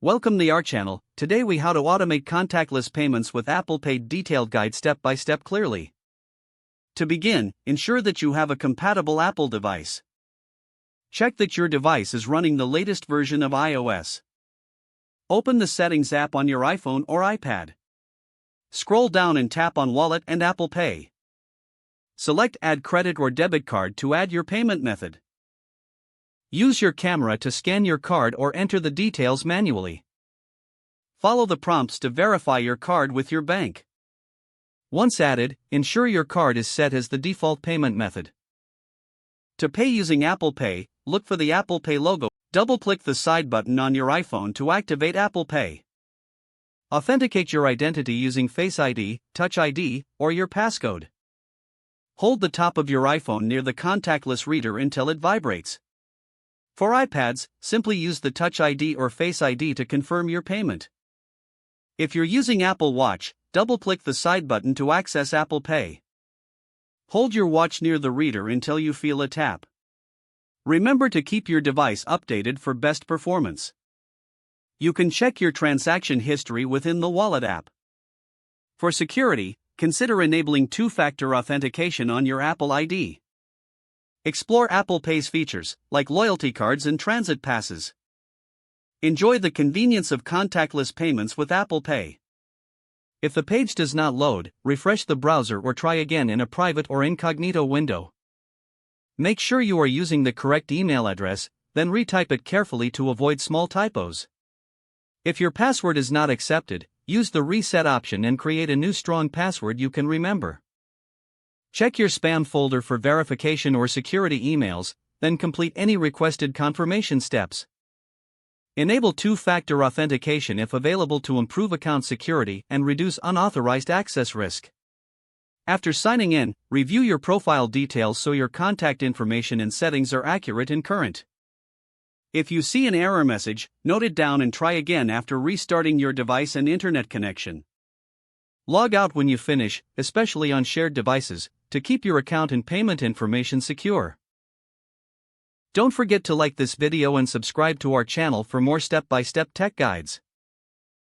Welcome to our channel. Today we how to automate contactless payments with Apple Pay. Detailed guide step by step clearly. To begin, ensure that you have a compatible Apple device. Check that your device is running the latest version of iOS. Open the Settings app on your iPhone or iPad. Scroll down and tap on Wallet and Apple Pay. Select Add credit or debit card to add your payment method. Use your camera to scan your card or enter the details manually. Follow the prompts to verify your card with your bank. Once added, ensure your card is set as the default payment method. To pay using Apple Pay, look for the Apple Pay logo. Double-click the side button on your iPhone to activate Apple Pay. Authenticate your identity using Face ID, Touch ID, or your passcode. Hold the top of your iPhone near the contactless reader until it vibrates. For iPads, simply use the Touch ID or Face ID to confirm your payment. If you're using Apple Watch, double-click the side button to access Apple Pay. Hold your watch near the reader until you feel a tap. Remember to keep your device updated for best performance. You can check your transaction history within the Wallet app. For security, consider enabling two-factor authentication on your Apple ID. Explore Apple Pay's features, like loyalty cards and transit passes. Enjoy the convenience of contactless payments with Apple Pay. If the page does not load, refresh the browser or try again in a private or incognito window. Make sure you are using the correct email address, then retype it carefully to avoid small typos. If your password is not accepted, use the reset option and create a new strong password you can remember. Check your spam folder for verification or security emails, then complete any requested confirmation steps. Enable two-factor authentication if available to improve account security and reduce unauthorized access risk. After signing in, review your profile details so your contact information and settings are accurate and current. If you see an error message, note it down and try again after restarting your device and internet connection. Log out when you finish, especially on shared devices, to keep your account and payment information secure. Don't forget to like this video and subscribe to our channel for more step-by-step tech guides.